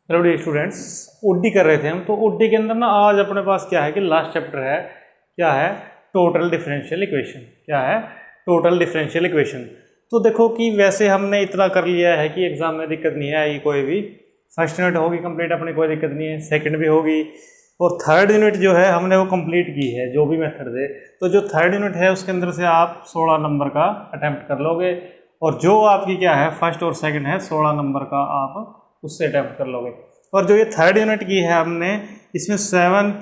Hello D students, OD कर रहे थे हम। तो ओडी के अंदर ना आज अपने पास क्या है कि लास्ट चैप्टर है, क्या है, टोटल डिफरेंशियल इक्वेशन। क्या है? Total differential equation. तो देखो कि वैसे हमने इतना कर लिया है कि एग्जाम में दिक्कत नहीं आएगी कोई भी। फर्स्ट यूनिट होगी कंप्लीट अपनी, कोई दिक्कत नहीं है। सेकंड भी होगी और थर्ड यूनिट जो है हमने वो कंप्लीट की है, जो भी मेथड दे। तो जो थर्ड यूनिट है उसके अंदर से आप 16 नंबर का अटैम्प्ट कर लोगे, और जो आपकी क्या है फर्स्ट और सेकंड है 16 नंबर का आप उससे अटैम्प्ट कर लोगे। और जो ये थर्ड यूनिट की है हमने, इसमें सेवन्थ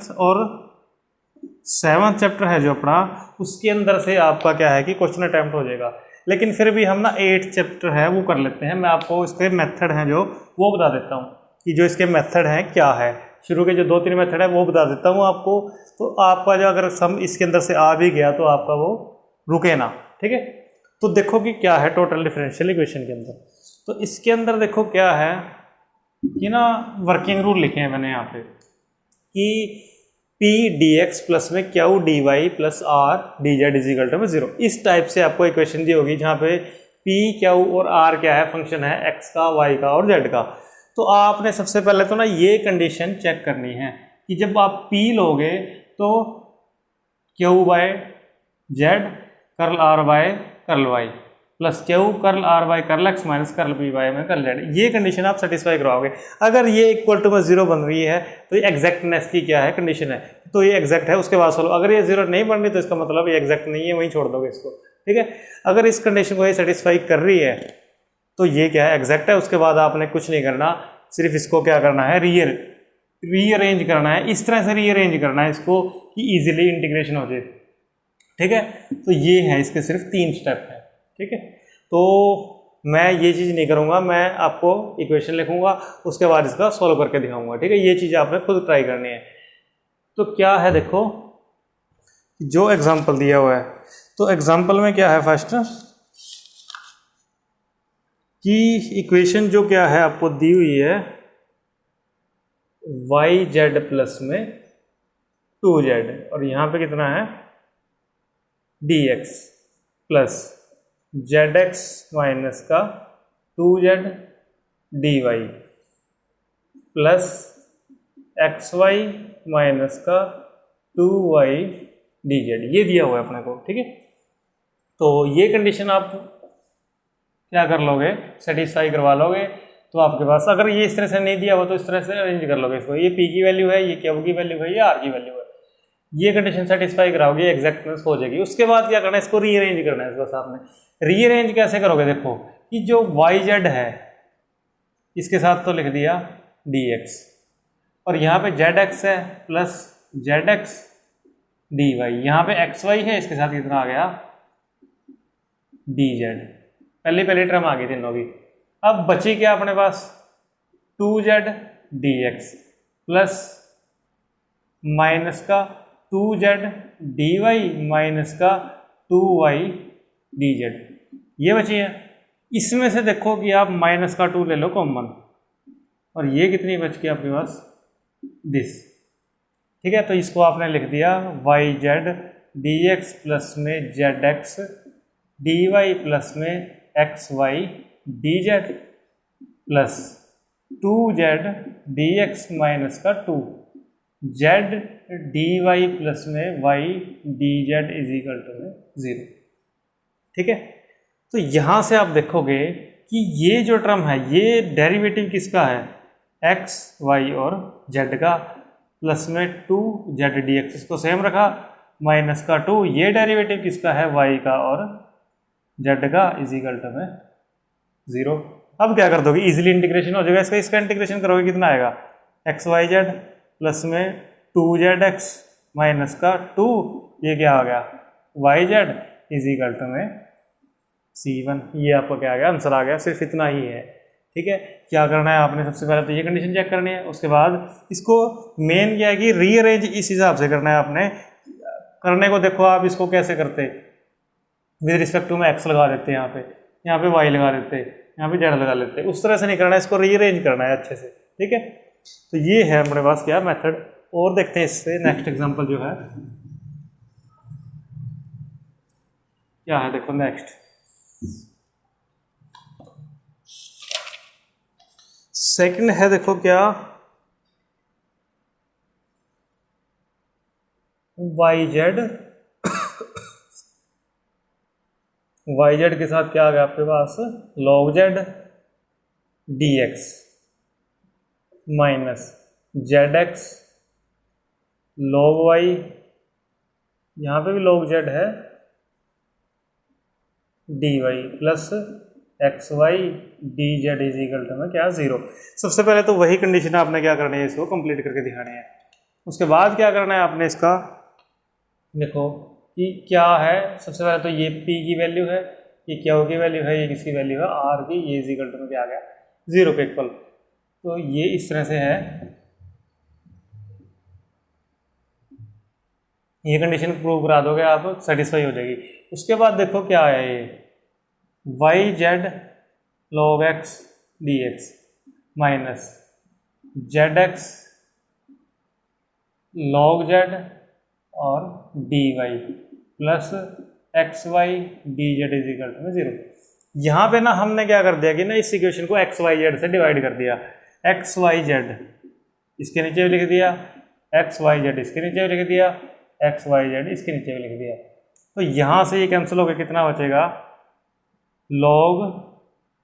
चैप्टर है जो अपना, उसके अंदर से आपका क्या है कि क्वेश्चन अटैम्प्ट हो जाएगा। लेकिन फिर भी हम ना 8th चैप्टर है वो कर लेते हैं। मैं आपको इसके मेथड हैं जो वो बता देता हूँ कि जो इसके मेथड हैं क्या है। शुरू के जो 2-3 मेथड है वो बता देता हूँ आपको। तो आपका जो अगर सम इसके अंदर से आ भी गया तो आपका वो रुके ना, ठीक है। तो देखो कि क्या है टोटल डिफरेंशियल इक्वेशन के अंदर। तो इसके अंदर देखो क्या है कि ना वर्किंग रूल लिखे हैं मैंने यहाँ पे कि पी डी एक्स प्लस में Q D Y plus R D Z is equal to 0। इस टाइप से आपको इक्वेशन दी होगी जहाँ पे पी क्यू और आर क्या है, फंक्शन है एक्स का, वाई का और जेड का। तो आपने सबसे पहले तो ना ये कंडीशन चेक करनी है कि जब आप पी लोगे तो Q by Z curl R by curl Y plus Q curl R by curl X minus curl P by में कर्ल जेड, ये कंडीशन आप सेटिस्फाई कराओगे। अगर ये इक्वल टू में 0 बन रही है तो ये एग्जैक्टनेस की क्या है कंडीशन है, तो ये एग्जैक्ट है, उसके बाद सोल्व। अगर ये 0 नहीं बन रही तो इसका मतलब ये एग्जैक्ट नहीं है, वहीं छोड़ दोगे इसको, ठीक है। अगर इस कंडीशन को ये सेटिस्फाई कर रही है तो ये क्या है, एग्जैक्ट है। उसके बाद आपने कुछ नहीं करना, सिर्फ इसको क्या करना है, रीअरेंज करना है। इस तरह से रीअरेंज करना है इसको कि इजीली इंटीग्रेशन हो जाए, ठीक है। तो ये है इसके सिर्फ 3 स्टेप है, ठीक है। तो मैं ये चीज़ नहीं करूँगा, मैं आपको इक्वेशन लिखूंगा, उसके बाद इसका सॉल्व करके दिखाऊंगा, ठीक है। ये चीज़ आपने खुद ट्राई करनी है। तो क्या है देखो, जो एग्जाम्पल दिया हुआ है, तो एग्जाम्पल में क्या है फर्स्ट कि इक्वेशन जो क्या है आपको दी हुई है वाई जेड प्लस में 2z, और यहाँ पे कितना है dx प्लस zx माइनस का 2z dy plus xy minus का 2y dz, ये दिया हुआ है अपने को, ठीक है। तो ये कंडीशन आप क्या कर लोगे, सेटिस्फाई करवा लोगे। तो आपके पास अगर ये इस तरह से नहीं दिया हुआ तो इस तरह से अरेंज कर लोगे इसको। ये p की वैल्यू है, ये q की वैल्यू है, ये r की वैल्यू है। ये कंडीशन सेटिस्फाई कराओगे, एग्जैक्टनेस हो जाएगी। उसके बाद क्या करना है, इसको रीअरेंज करना है। बस आपने रीअरेंज कैसे करोगे, देखो कि जो वाई जेड है इसके साथ तो लिख दिया dx, और यहाँ पे जेड एक्स है plus Z X D Y, यहाँ पे एक्स वाई है, इसके साथ कितना आ गया डी जेड। पहली टर्म आ गई तीनों की। अब बची क्या अपने पास 2z dx प्लस माइनस का 2z dy माइनस का 2y dz, ये बची है। इसमें से देखो कि आप माइनस का 2 ले लो कॉमन, और ये कितनी बच गई आपके पास दिस, ठीक है। तो इसको आपने लिख दिया Y Z D x plus में Z X D Y plus में X Y D Z plus 2z D x minus का 2 जेड डी वाई प्लस में Y D Z is equal to में 0, ठीक है। तो यहाँ से आप देखोगे कि ये जो टर्म है ये डेरिवेटिव किसका है, एक्स वाई और जेड का, प्लस में 2z डी एक्स, इसको सेम रखा, माइनस का 2, ये डेरिवेटिव किसका है, वाई का और जेड का, इज इक्वल टू में 0। अब क्या कर दोगे, इजीली इंटीग्रेशन हो जाएगा इसका इंटीग्रेशन करोगे कितना आएगा, एक्स वाई जेड प्लस में 2z x माइनस का 2, ये क्या आ गया Y Z is equal to में c1। ये आपका क्या आ गया, आंसर आ गया। सिर्फ इतना ही है, ठीक है। क्या करना है आपने, सबसे पहले तो ये कंडीशन चेक करनी है। उसके बाद इसको मेन क्या है कि रीअरेंज इस हिसाब से करना है आपने। करने को देखो आप इसको कैसे करते, विद रिस्पेक्ट टू में एक्स लगा देते हैं, यहाँ पे वाई लगा देते, यहाँ पे जेड लगा लेते, उस तरह से नहीं करना है, इसको रीअरेंज करना है अच्छे से, ठीक है। तो ये है हमारे पास क्या मेथड। और देखते हैं इससे नेक्स्ट एग्जांपल जो है क्या है, देखो नेक्स्ट सेकंड है देखो क्या, वाई जेड, वाई जेड के साथ क्या आ गया आपके पास, log z D x minus z x log y, यहाँ पे भी लॉग जेड है, d Y plus x Y D Z is equal to में क्या, 0। सबसे पहले तो वही कंडीशन आपने क्या करनी है, इसको कंप्लीट करके दिखानी है। उसके बाद क्या करना है आपने, इसका देखो कि क्या है। सबसे पहले तो ये P की वैल्यू है, ये Q की वैल्यू है, ये किसकी वैल्यू है, R की, ये इज इक्वल टू में क्या आ गया, 0 के इक्वल। तो ये इस तरह से है, ये कंडीशन प्रूव करा दोगे आप, सेटिस्फाई हो जाएगी। उसके बाद देखो क्या है, ये y z log x D x minus z x log z और d Y plus x Y D Z is equal to में 0। यहाँ पे ना हमने क्या कर दिया कि ना इस इक्वेशन को एक्स वाई जेड से डिवाइड कर दिया, एक्स वाई जेड इसके नीचे भी लिख दिया, एक्स वाई जेड इसके नीचे भी लिख दिया, एक्स वाई जेड इसके नीचे भी लिख दिया। तो यहाँ से ये कैंसिल हो गया, कितना बचेगा, लॉग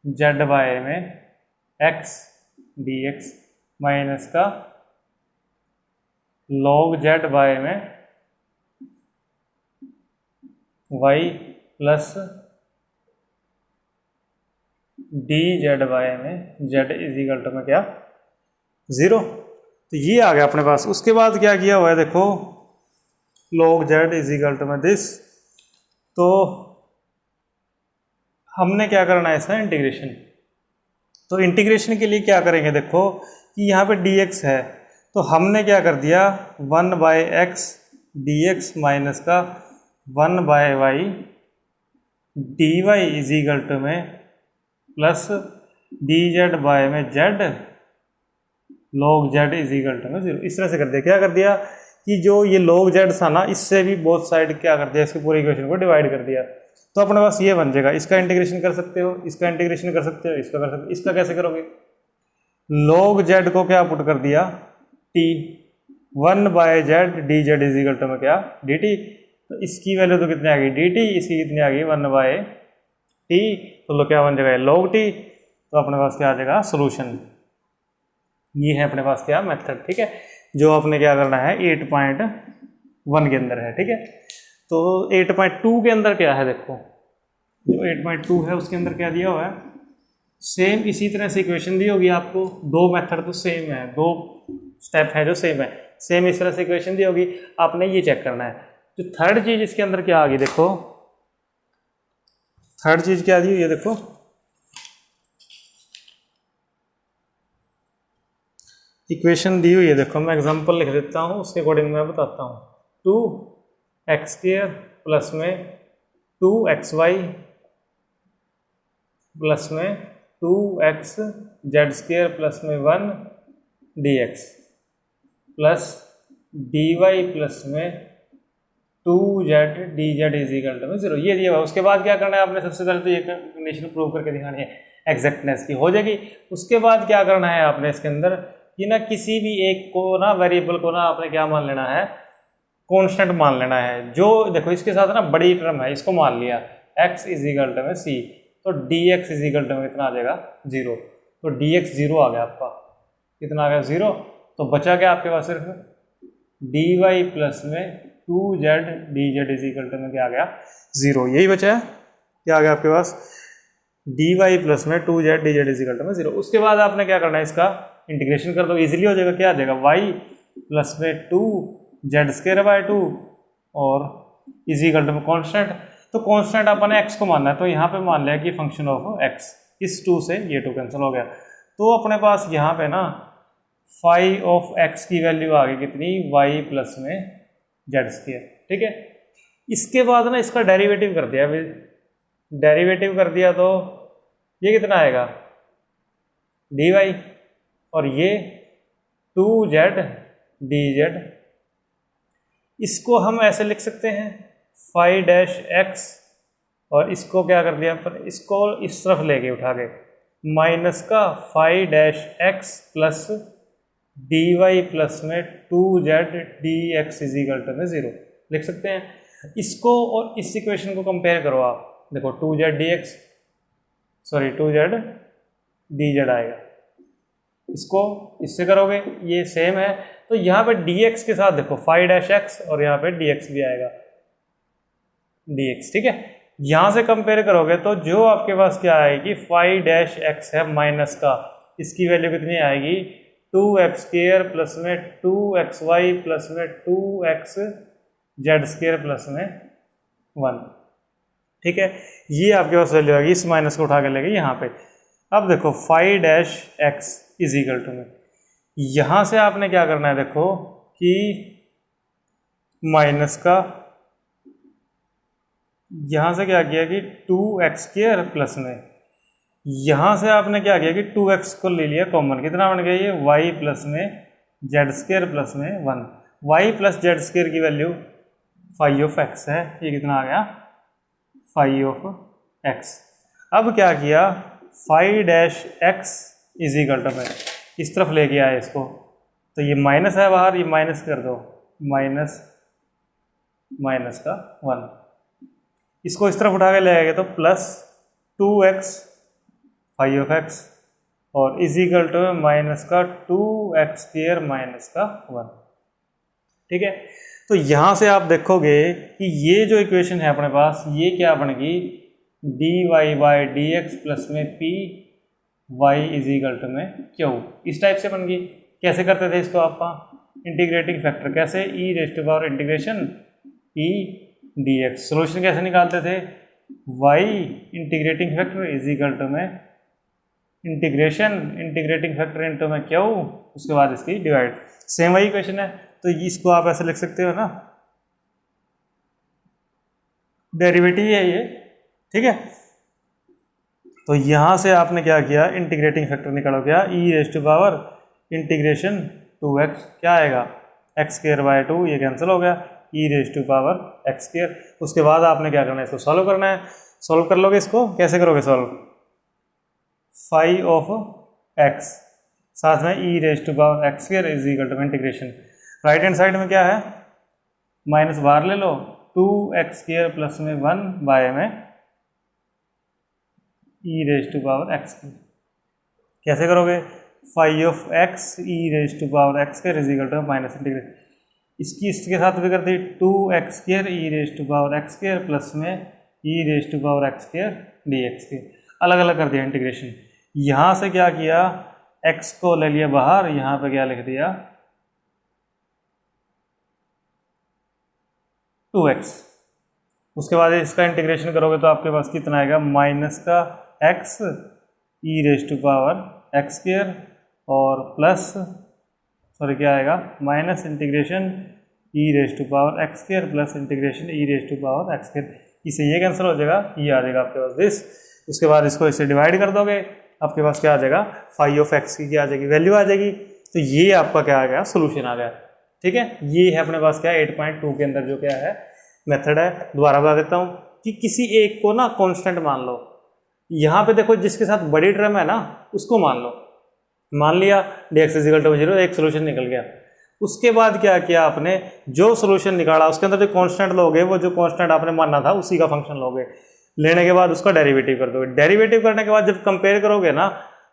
जेड बाय में एक्स डी एक्स माइनस का लॉग जेड बाय में Y plus D Z by में जेड इज इक्वल टू में क्या, 0। तो ये आ गया अपने पास। उसके बाद क्या किया हुआ है देखो, log z is equal to में दिस। तो हमने क्या करना है इसका इंटीग्रेशन। तो इंटीग्रेशन के लिए क्या करेंगे देखो कि यहाँ पे dx है, तो हमने क्या कर दिया 1/x dx माइनस का 1/y dy is equal to में प्लस dz बाय में z log z is equal to में 0। इस तरह से कर दिया। क्या कर दिया कि जो ये log z था ना, इससे भी बोथ साइड क्या कर दिया, इसके पूरे इक्वेशन को डिवाइड कर दिया। तो अपने पास ये बन जाएगा, इसका इंटीग्रेशन कर सकते हो, इसका इंटीग्रेशन कर सकते हो, इसका कर सकते हो। इसका कैसे करोगे, log z को क्या पुट कर दिया t 1/z dz is equal to में क्या dt। तो इसकी वैल्यू तो कितनी आ गई dt, इसकी कितनी आ गई 1/t। तो लो क्या बन जाएगा log t। तो अपने पास क्या आ जाएगा सोल्यूशन। ये है अपने पास क्या मेथड, ठीक है, जो आपने क्या करना है 8.1 के अंदर है, ठीक है। तो 8.2 के अंदर क्या है देखो, जो 8.2 है उसके अंदर क्या दिया हुआ है, सेम इसी तरह से इक्वेशन दी होगी आपको, दो मेथड तो सेम है, दो स्टेप है जो सेम है, सेम इस तरह से इक्वेशन दी होगी, आपने ये चेक करना है। जो थर्ड चीज इसके अंदर क्या आ गई देखो, थर्ड चीज क्या दी हुई है देखो, इक्वेशन दी हुई है देखो, मैं एग्जांपल लिख देता हूँ, उसके अकॉर्डिंग मैं बताता हूँ। 2x² प्लस में 2xy प्लस में 2xz² प्लस में 1 dx प्लस dy प्लस में 2z dz is equal to में 0। ये दिया हुआ। उसके बाद क्या करना है आपने, सबसे पहले तो ये कंडीशन प्रूव करके दिखानी है, एग्जैक्टनेस की हो जाएगी। उसके बाद क्या करना है आपने इसके अंदर कि ना किसी भी एक को ना वेरिएबल को ना आपने क्या मान लेना है, कांस्टेंट मान लेना है। जो देखो इसके साथ ना बड़ी टर्म है, इसको मान लिया x इज इक्वल टू में c, तो dx इज इक्वल टू में कितना आ जाएगा 0। तो dx 0 आ गया आपका, कितना आ गया 0। तो बचा क्या आपके पास सिर्फ dy प्लस में 2z dz is equal to में क्या आ गया 0। यही बचा है, क्या आ गया आपके पास dy प्लस में 2z dz is equal to में 0। उसके बाद आपने क्या करना है, इसका इंटीग्रेशन कर दो, इजीली हो जाएगा। क्या आ जाएगा y प्लस में 2z²/2 और इज इक्वल टू में कॉन्स्टेंट। तो कॉन्स्टेंट अपन x को मानना है, तो यहाँ पे मान लिया कि फंक्शन ऑफ x, इस 2 से ये 2 कैंसिल हो गया। तो अपने पास यहाँ पे ना फाई ऑफ x की वैल्यू आ गई कितनी, y प्लस में z², ठीक है। इसके बाद ना इसका डेरिवेटिव कर दिया, डेरिवेटिव कर दिया तो ये कितना आएगा dy, और ये 2z dz। इसको हम ऐसे लिख सकते हैं φ' x, और इसको क्या कर दिया पर इसको इस तरफ ले गए उठा के, माइनस का phi dash x plus d Y plus में 2z D x is equal to में 0 लिख सकते हैं। इसको और इस इक्वेशन को कंपेयर करो आप, देखो 2z D x, sorry 2z D Z आएगा, इसको इससे करोगे ये सेम है, तो यहाँ पे dx के साथ देखो फाई डैश एक्स और यहाँ पे dx भी आएगा dx, ठीक है। यहाँ से कंपेयर करोगे तो जो आपके पास क्या आएगी, फाई डैश एक्स है माइनस का, इसकी वैल्यू कितनी आएगी 2x स्क्वायर प्लस में 2xy प्लस में 2xz स्क्वायर प्लस में 1, ठीक है। ये आपके पास वैल्यू आएगी, इस माइनस को उठा के लेंगे यहाँ पे। अब देखो phi dash x is equal to में, यहाँ से आपने क्या करना है, देखो कि माइनस का, यहाँ से क्या किया कि 2x स्क्वायर प्लस में, यहाँ से आपने क्या किया कि 2x को ले लिया कॉमन, कितना बन गया ये y प्लस में z स्क्वायर प्लस में 1, y प्लस z स्क्वायर की वैल्यू फाई ऑफ x है, ये कितना आ गया फाई ऑफ x। अब क्या किया, phi dash x is equal to में इस तरफ लेके आए इसको, तो ये माइनस है बाहर, ये माइनस कर दो, माइनस माइनस का 1, इसको इस तरफ उठा के ले आएंगे तो plus 2x phi of x और इज इक्वल टू माइनस का 2x स्क्वायर माइनस का 1, ठीक है। तो यहाँ से आप देखोगे कि ये जो इक्वेशन है अपने पास, ये क्या बन गई dy by d x plus में p y is equal to में क्यू, इस टाइप से बन गई। कैसे करते थे इसको आप, इंटीग्रेटिंग फैक्टर कैसे, e raise to power integration e d x, solution कैसे निकालते थे, y integrating factor is equal to में इंटीग्रेशन इंटीग्रेटिंग फैक्टर इनटू में क्यू, उसके बाद इसकी डिवाइड, सेम वही इक्वेशन है। तो इसको आप ऐसे लिख सकते हो ना, डेरिवेटिव है ये, ठीक है। तो यहाँ से आपने क्या किया, इंटीग्रेटिंग फैक्टर निकालो, क्या e raise to power integration 2x, क्या आएगा x स्क्वायर बाय 2, ये कैंसिल हो गया, e raise to power x square. उसके बाद आपने क्या करना है, इसको सॉल्व करना है, सॉल्व कर लोगे इसको, कैसे करोगे सॉल्व, फाई ऑफ x साथ में e raise to power x square is equal to integration, right hand side में क्या है माइनस बाहर ले लो, 2x स्क्वायर प्लस में 1 बाय में e raise to power x, कैसे करोगे, phi of x e raise to power x square is equal to minus integration, इसकी इसके साथ भी कर दी 2x square e raise to power x square plus में e raise to power x square dx के, अलग अलग कर दिया इंटीग्रेशन। यहाँ से क्या किया, x को ले लिया बाहर, यहाँ पे क्या लिख दिया 2x, उसके बाद इसका इंटीग्रेशन करोगे तो आपके पास कितना आएगा, माइनस का x e raise to power x square और प्लस, सॉरी क्या आएगा, minus integration e raise to power x square plus integration e raise to power x square, इसे ये कैंसिल हो जाएगा, ये आ जाएगा आपके पास दिस, उसके बाद इसको इसे डिवाइड कर दोगे, आपके पास क्या आ जाएगा, फाई ऑफ x की क्या आ जाएगी, वैल्यू आ जाएगी। तो ये आपका क्या आ गया, सोल्यूशन आ गया, ठीक है। ये है अपने पास क्या 8.2 के अंदर जो क्या है मेथड है। दोबारा बता देता हूँ कि किसी एक को ना कांस्टेंट मान लो, यहाँ पे देखो जिसके साथ बड़ी टर्म है ना उसको मान लो, मान लिया dx इज इक्वल टू 0, एक सोल्यूशन निकल गया। उसके बाद क्या किया आपने, जो सोल्यूशन निकाला उसके अंदर जो कांस्टेंट लोगे, वो जो कांस्टेंट आपने मानना था उसी का फंक्शन लोगे, लेने के बाद उसका डेरिवेटिव कर दोगे, डेरिवेटिव करने के बाद जब कंपेयर करोगे ना,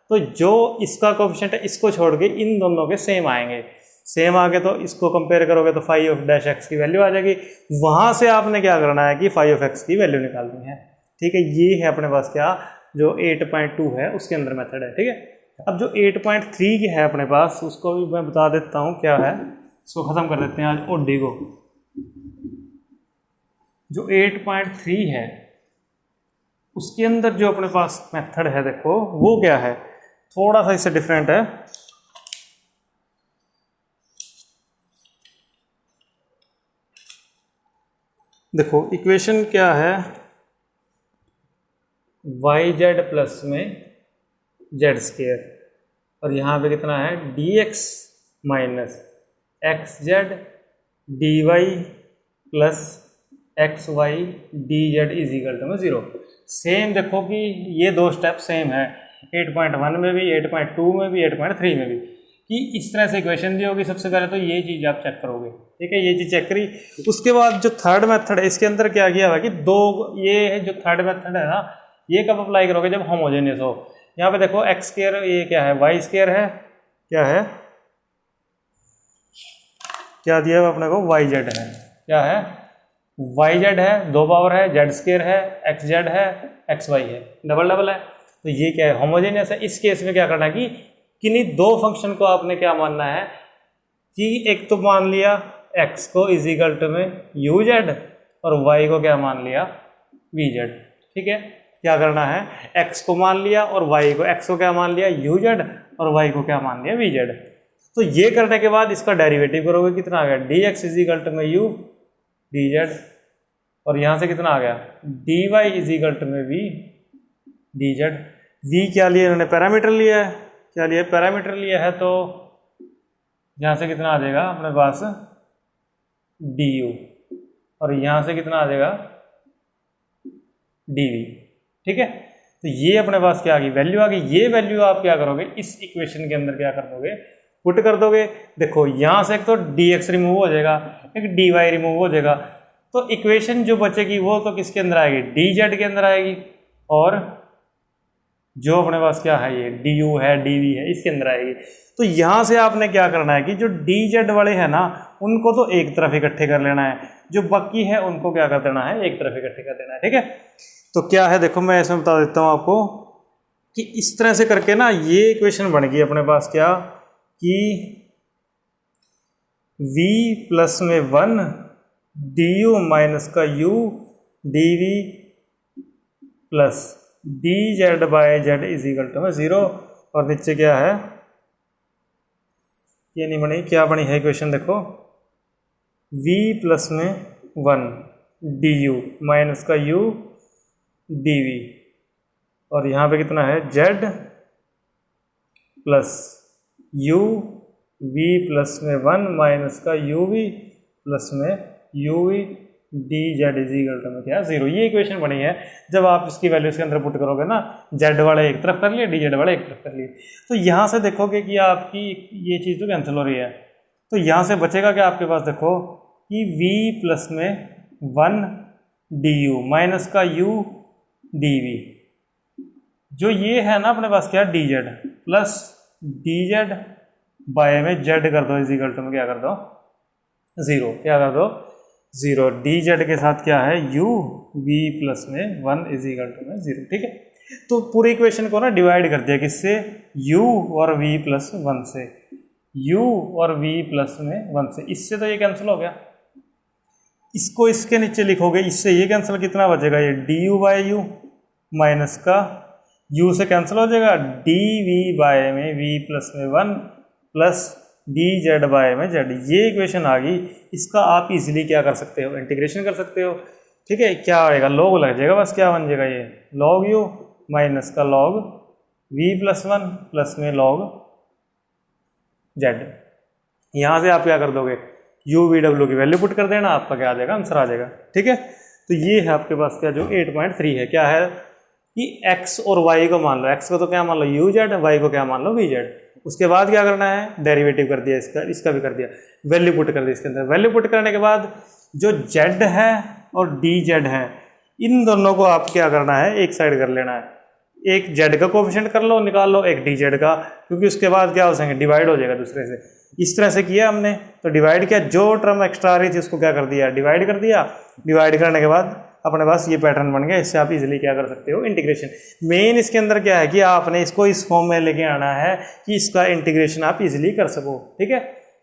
तो जो इसका कोएफिशिएंट है इसको छोड़ के इन दोनों के सेम आएंगे, सेम आगे तो इसको कंपेयर करोगे तो फाई ऑफ डैश एक्स की वैल्यू आ जाएगी। वहां से आपने क्या करना है कि फाई ऑफ एक्स की वैल्यू निकालनी है, ठीक है। ये है अपने पास क्या जो 8.2 है उसके अंदर मेथड है, ठीक है। अब जो 8.3 की है अपने पास, उसको भी मैं बता देता हूँ क्या है, इसको ख़त्म कर देते हैं आज ओडी को। जो 8.3 है उसके अंदर जो अपने पास मेथड है, देखो वो क्या है, थोड़ा सा इससे डिफरेंट है। देखो इक्वेशन क्या है, yz प्लस में z स्क्वायर और यहाँ पे कितना है dx minus xz dy plus xy dz is equal to में 0। सेम देखो कि ये दो स्टेप सेम है, 8.1 में भी, 8.2 में भी, 8.3 में भी, कि इस तरह से इक्वेशन दी होगी। सबसे पहले तो ये चीज़ आप चेक करोगे, ठीक है, ये चीज़ चेक करी। उसके बाद जो थर्ड मेथड है इसके अंदर क्या किया हुआ कि ये है जो थर्ड मेथड है ना, ये कब अप्लाई करोगे, जब होमोजेनियस हो। यहाँ पे देखो एक्स स्क्वायर, ये क्या है, वाई स्क्वायर है, क्या है, क्या दिया है अपने को, वाई जेड है, क्या है, वाई जेड है, 2 पावर है, जेड स्क्वायर है, एक्स जेड है, एक्स वाई है, डबल डबल है। तो ये क्या है, होमोजेनियस है। इस केस में क्या करना है कि किन्हीं 2 फंक्शन को आपने क्या मानना है कि एक तो मान लिया x को इज इक्वल टू में यू जेड और y को क्या मान लिया वी जेड, ठीक है। क्या करना है, x को मान लिया और x को क्या मान लिया यू जेड और y को क्या मान लिया वी जेड। तो ये करने के बाद इसका डेरिवेटिव करोगे, कितना आ गया, dx इज इक्वल टू में यू डी जेड, और यहाँ से कितना आ गया dy इज इक्वल टू में वी डी जेड। v क्या लिया इन्होंने, पैरामीटर लिया है, क्या लिया, पैरामीटर लिया है, तो यहाँ से कितना आ जाएगा अपने पास du, और यहाँ से कितना आ जाएगा dv, ठीक है। तो ये अपने पास क्या आ गई, वैल्यू आ गई। ये वैल्यू आप क्या करोगे, इस इक्वेशन के अंदर क्या कर दोगे, पुट कर दोगे। देखो यहाँ से एक तो dx रिमूव हो जाएगा, एक dy रिमूव हो जाएगा, तो इक्वेशन जो बचेगी वो तो किसके अंदर आएगी, dz के अंदर आएगी, और जो अपने पास क्या है, ये du है, dv है, इसके अंदर आएगी। तो यहाँ से आपने क्या करना है कि जो dz वाले हैं ना उनको तो एक तरफ इकट्ठे कर लेना है, जो बाकी है उनको क्या कर देना है, एक तरफ इकट्ठे कर देना है, ठीक है। तो क्या है, देखो मैं इसमें बता देता हूँ आपको कि इस तरह से करके ना ये इक्वेशन बन गई अपने पास, क्या कि v प्लस में 1 du माइनस का u dv plus dz by z is equal to में 0, और नीचे क्या है, ये नहीं बनी, क्या बनी है इक्वेशन, देखो v प्लस में 1 du माइनस का u dv, और यहाँ पे कितना है z plus u v plus में 1 माइनस का uv प्लस में uv dz is equal to में क्या 0। ये इक्वेशन बनी है। जब आप इसकी वैल्यू इसके अंदर पुट करोगे ना, z वाले एक तरफ कर लिए, dz वाले एक तरफ कर लिए, तो यहाँ से देखोगे कि आपकी ये चीज़ तो कैंसिल हो रही है। तो यहाँ से बचेगा क्या आपके पास, देखो कि v प्लस में 1 du माइनस का u dv, जो ये है ना अपने पास क्या dz प्लस dz बाय में z कर दो इज इक्वल टू में क्या कर दो 0, क्या कर दो 0, dz के साथ क्या है u v प्लस में 1 इज इक्वल टू में 0, ठीक है। तो पूरी इक्वेशन को ना डिवाइड कर दिया किससे, u और v प्लस 1 से, u और v प्लस में 1 से, इससे तो ये कैंसिल हो गया। इसको इसके नीचे लिखोगे, इससे ये कैंसिल, कितना बचेगा, ये du बाय u माइनस का u से कैंसिल हो जाएगा, dv बाय में v प्लस में 1 प्लस dz बाय में z। ये इक्वेशन आ गई। इसका आप इजीली क्या कर सकते हो, इंटीग्रेशन कर सकते हो, ठीक है। क्या आएगा, log लग जाएगा, बस क्या बन जाएगा, ये log u माइनस का log v प्लस 1 प्लस में log z। यहाँ से आप क्या कर दोगे, u v w की वैल्यू पुट कर देना, आपका क्या आ जाएगा, आंसर आ जाएगा, ठीक है। तो ये है आपके पास क्या, जो 8.3 है, क्या है कि x और y को मान लो, x को तो क्या मान लो u z, y को क्या मान लो v z। उसके बाद क्या करना है, डेरिवेटिव कर दिया इसका, इसका भी कर दिया, वैल्यू पुट कर दी इसके अंदर। वैल्यू पुट करने के बाद जो z है और dz है, इन दोनों को आप क्या करना है, एक साइड कर लेना है। एक z का कोफिशिएंट कर लो, निकाल लो, एक dz का, क्योंकि उसके बाद क्या हो जाएंगे, डिवाइड हो जाएगा दूसरे से। इस तरह से किया हमने, तो डिवाइड किया, जो टर्म एक्स्ट्रा आ रही थी उसको क्या कर दिया, डिवाइड कर दिया। डिवाइड करने के बाद अपने पास ये पैटर्न बन गया। इससे आप इजीली क्या कर सकते हो, इंटीग्रेशन। मेन इसके अंदर क्या है कि आपने इसको इस फॉर्म में लेके आना है कि इसका इंटीग्रेशन आप इजीली कर सको, ठीक है।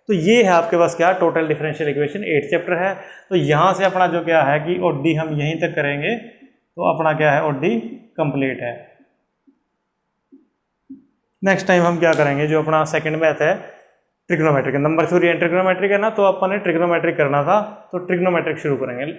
तो ये है आपके पास क्या, टोटल डिफरेंशियल इक्वेशन 8 चैप्टर है। तो यहाँ से अपना जो क्या है कि ओडी हम यहीं तक करेंगे, तो अपना क्या है, ओडी कंप्लीट है। नेक्स्ट टाइम हम क्या करेंगे, जो अपना सेकंड मैथ है trigonometric, number theory and trigonometric है ना, तो अपन ने ट्रिग्नोमेट्रिक करना था, तो ट्रिग्नोमेट्रिक शुरू करेंगे।